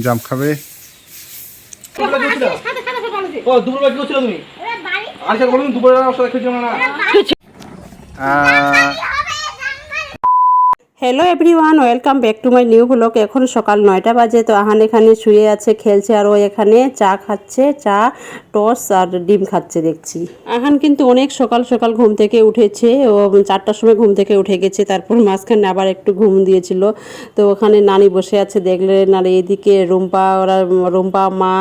জাম খাবে? দুপুরবেলা কি করছিল তুমি? আচ্ছা বলুন দুপুরবেলা অবস্থা খেয়েছো না? Hello everyone, welcome back to my new blog. এখন সকাল 9টা বাজে। তো আহান এখানে শুয়ে আছে, খেলছে, আর ও এখানে চা খাচ্ছে, চা টস আর ডিম খাচ্ছে দেখছি। আহান কিন্তু অনেক সকাল সকাল ঘুম থেকে উঠেছে, ও 4টার সময় ঘুম থেকে উঠে গেছে। তারপর মাঝখানে আবার একটু ঘুম দিয়েছিল। তো ওখানে নানি বসে আছে দেখলেন, আর এইদিকে রুম্পা মা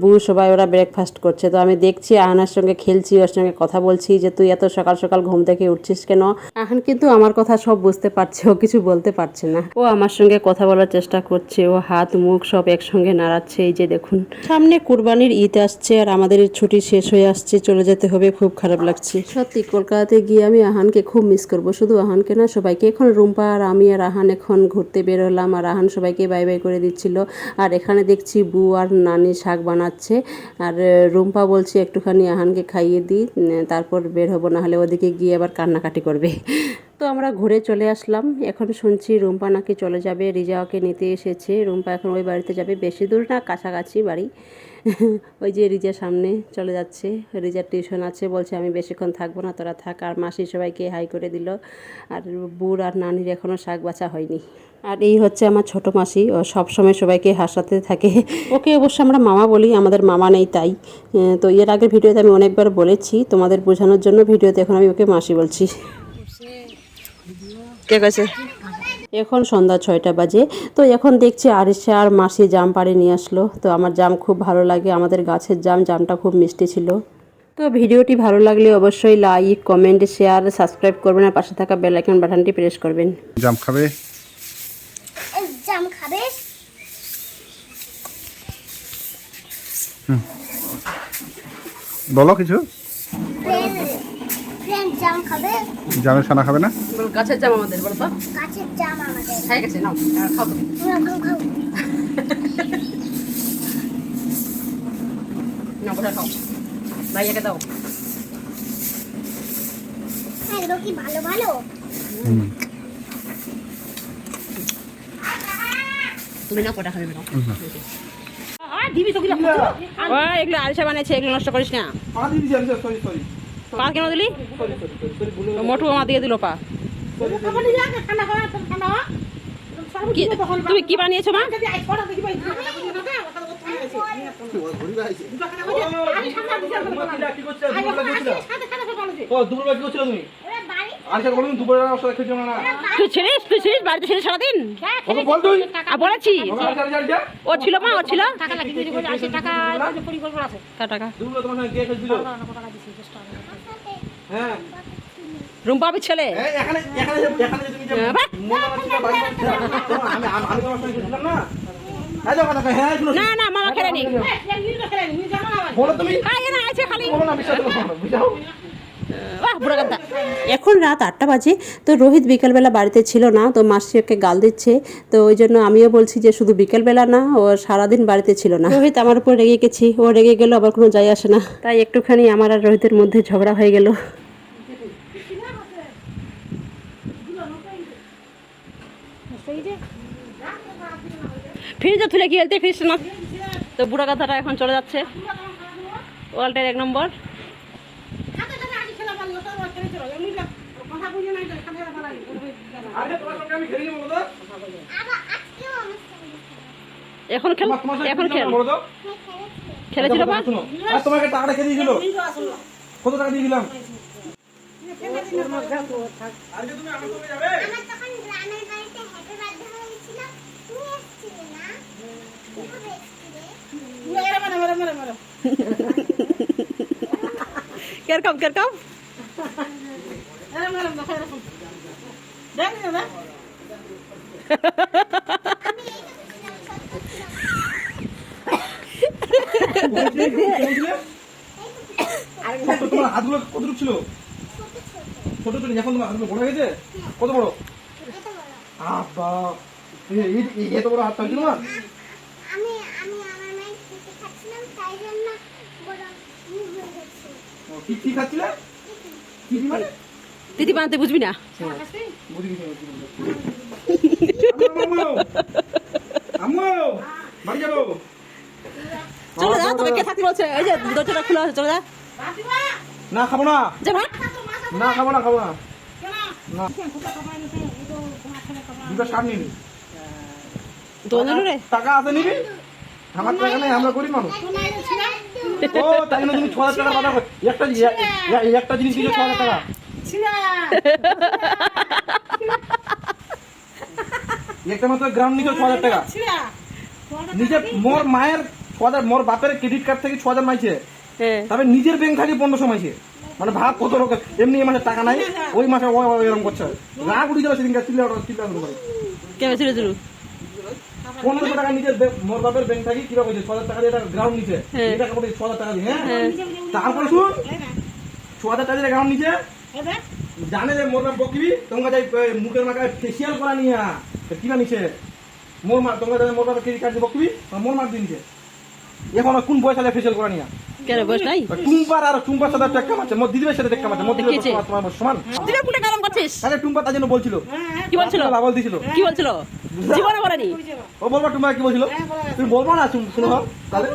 বউ সবাই ওরা ব্রেকফাস্ট করছে। তো আমি দেখছি আহানের সঙ্গে খেলছি, ওর সঙ্গে কথা বলছি যে তুই এত সকাল সকাল ঘুম থেকে উঠছিস কেন। আহান কিন্তু আমার কথা সব বুঝতে পারছে, ও কিছু বলতে পারছে না। ও আমার সঙ্গে কথা বলার চেষ্টা করছে, ও হাত মুখ সব একসঙ্গে নাড়াচ্ছে। এই যে দেখুন, সামনে কুরবানির ঈদ আসছে আর আমাদের ছুটি শেষ হয়ে আসছে, চলে যেতে হবে। খুব খারাপ লাগছে সত্যি। কলকাতাতে গিয়ে আমি আহানকে খুব মিস করব, শুধু আহানকে না সবাইকে। এখন রুম্পা আর আমি আর আহান এখন ঘুরতে বের হলাম, আর আহান সবাইকে বাই বাই করে দিচ্ছিল। আর এখানে দেখছি বউ আর নানি শাক বানাচ্ছে, আর রুম্পা বলছে একটুখানি আহানকে খাইয়ে দিই, তারপর বের হবো, না হলে ওদিকে গিয়ে আবার কান্নাকাটি করবে। তো আমরা ঘুরে চলে আসলাম। এখন শুনছি রুম্পা নাকি চলে যাবে, রিজাকে নিতে এসেছে। রুম্পা এখন ওই বাড়িতে যাবে, বেশি দূর না, কাছাকাছি বাড়ি। ওই যে রিজা সামনে চলে যাচ্ছে, রিজার টিউশন আছে, বলছে আমি বেশিক্ষণ থাকবো না, তোরা থাক। আর মাসি সবাইকে হাই করে দিল। আর বুড় আর নানির এখনও শাক বাছা হয়নি। আর এই হচ্ছে আমার ছোট মাসি, ও সবসময় সবাইকে হাসাতে থাকে। ওকে অবশ্য আমরা মামা বলি, আমাদের মামা নেই তাই। তো এর আগের ভিডিওতে আমি অনেকবার বলেছি, তোমাদের বোঝানোর জন্য ভিডিওতে এখন আমি ওকে মাসি বলছি। কে গেছে? এখন সন্ধ্যা 6টা বাজে। তো এখন দেখছি আরিশা আর মাসি জাম পাড়ে নিয়ে আসলো। তো আমার জাম খুব ভালো লাগে, আমাদের গাছের জামটা খুব মিষ্টি ছিল। তো ভিডিওটি ভালো লাগলে অবশ্যই লাইক, কমেন্ট, শেয়ার, সাবস্ক্রাইব করবেন, আর পাশে থাকা বেল আইকন বাটনটি প্রেস করবেন। জাম খাবে? জাম খাবে? বলো কিছু। জাম খাবে? জামের ছানা খাবে না? গাছের জাম আমাদের, বলো তো। গাছের জাম আমাদের। হয়ে গেছে, নাও খাও তুমি। খাও। না বড় খাও, ভাইয়াকে দাও। হ্যাঁ, এগুলো কি ভালো ভালো? তুমি না কটা খাবে না? এগুলো আলসা বানিয়েছে, এগুলো নষ্ট করিস না। পা কেন দিলি? মোটু আমার দিয়ে দিল পা। তুমি কি বানিয়েছো মা? দুপুরবেলা কি করছিল তুমি? আচ্ছা বলুন দুপুরবেলা অবস্থা খেয়েছো না? তুই ছিলিস বাড়িতে ছিলিস সারাদিন? বলেছি ও ছিল, মা ও ছিল। হ্যাঁ রুম্পা আমি ছেলে। না না, মামা খেলেনি। এখন রাত 8টা বাজে। তো রোহিত বিকেলবেলা বাড়িতে ছিল না, তো মাসি ওকে গাল দিচ্ছে। তো ওই জন্য আমিও বলছি যে শুধু বিকেলবেলা না, ও সারাদিন বাড়িতে ছিল না। রোহিত আমার উপর রেগে গেছি, ও রেগে গেল, আবার কোনো যায় আসে না। তাই একটুখানি আমার আর রোহিতের মধ্যে ঝগড়া হয়ে গেল। ফ্রিজে তুলে কি খেলতে, ফ্রিজ না। তো বুড়া কথাটা এখন চলে যাচ্ছে ওয়ালটের 1 নম্বর। এখন খেল, এখন খেল। খেলেছিল বা তোমাকে টাকাটা কে দিয়েছিল? কত টাকা দিয়েছিলাম? কেরকম তোমার হাতগুলো কতটুকু ছিল? ছোট ছিল, এখন তোমার হাতগুলো বড় হয়েছে? কত বড়? এত বড় হাত পাইছিল না? আমি আমার মায়ের খেতে খাচ্ছিলাম, তাই জন্য বড় হয়ে গেছে। কি খাচ্ছিলে? দিদি মানে দিদি বানাতে বুঝবি না? বুঝে গেছি, আম্মু আম্মু বাড়ি যাবো। চলে যা, তোকে কে থাকতে বলছে? এই যে দরজাটা খোলা আছে, চলে যা। না খাবো না, যা ভাগ। না খাবো না, খাবো না, না দুটো শার্ট নিবি, দোলন রে। টাকা আছে নিবি, আমার টাকা নেই, আমরা গরিব মানুষ। ও তাই জন্য তুমি 6,000 টাকা বাধা একটা জিনিস দিলে 6,000 টাকা। একটা মাত্র গ্রাম নিচে 6,000 টাকা নিজে মোর মায়ের 6,000, মোর বাপের ক্রেডিট কার্ড থেকে 6,000 মাইছে, হ্যাঁ, তবে নিজের ব্যাংক থেকে 1500 মাইছে। মানে ভাব কত লোক এমনি এই মাসে টাকা নাই, ওই মাসে এরকম করছে। রাগ উঠে যাবে সেদিনকার চিল্লা করে কেমন ছিল শুরু? 1500 টাকা নিজের মোর বাপের ব্যাংক থেকে কিবা কইছে 6,000 টাকা দিয়ে গ্রাউন্ড নিচে, হ্যাঁ। এটা কত 6,000 টাকা দিয়ে, হ্যাঁ। তারপরে শুন 6,000 টাকা দিয়ে গ্রাউন্ড নিচে জানে যে মোর বাপ বকিবি, তোমাকে যাই মুখের মাথায় ফেসিয়াল করা নিয়ে কিবা নিছে মোর মা, তোমাকে যাই মোর বাপের ক্রেডিট কার্ড দিয়ে বকিবি, মোর মার দিনছে। এখন কোন বয়স আছে ফেসিয়াল করা নিয়ে? কেন বস নাই? টুম্পার আর টুম্পার সাথে টেক্কা মারছে, মোর দিদির সাথে টেক্কা মারছে, মোর দিদির দেখিয়েছে? তোমার সমান। দিদির পুটে গরম করছিস? আরে টুম্পা তার জন্য বলছিল, কি বলছিল? লাভল দিছিল। কি বলছিল? জীবনে বলেনি। ও বলবা টুম্পা কি বলছিল? তুমি বলবো না, শুনো তাহলে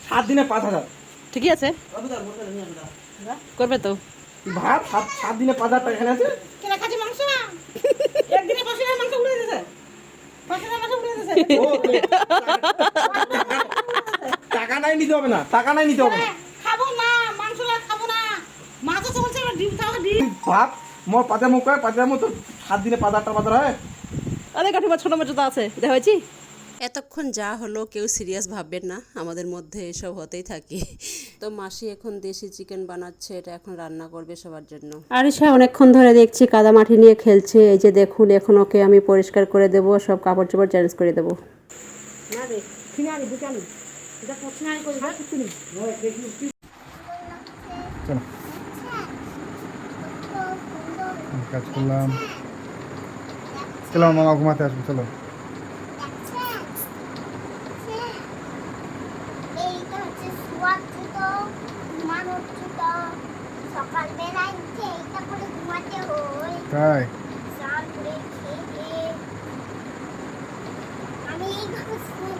7 দিনে 5,000। ঠিকই আছে, করবে তো। তুই ভাব 7 দিনে 5,000 টাকা এখানে আছে। ও, টাকা নাই নিতে হবে না, টাকা নাই নিতে হবে না। তুই ভাব মোর পাতে মুখ করে পাতে মুখ তো 7 দিনে 5,000 টাকা বাজার হয়। আরে কাঠিমা ছোট মোটো তো আছে, দেখা হয়েছি। এতক্ষণ যা হলো কেউ সিরিয়াস ভাববেন না, আমাদের মধ্যে এসব হতেই থাকে। তো মাসি এখন দেশি চিকেন বানাচ্ছে, এটা এখন রান্না করবে সবার জন্য। আরিশা অনেকক্ষণ ধরে দেখছি কাদামাটি নিয়ে খেলছে। এই যে দেখুন, এখন ওকে আমি পরিষ্কার করে দেব, সব কাপড় চোপড় চেঞ্জ করে দেবো। চলো কাজ করলাম, চলো মামা ঘুমাতে আসবো, চলো। এইটা হচ্ছে শুয়াচ্ছি তো, ঘুমানো হচ্ছে তো, সকালবেলায় উঠে এইটা করে ঘুমাতে হয়। তাই স্নান করে খেয়ে আমি এইভাবে শুয়ে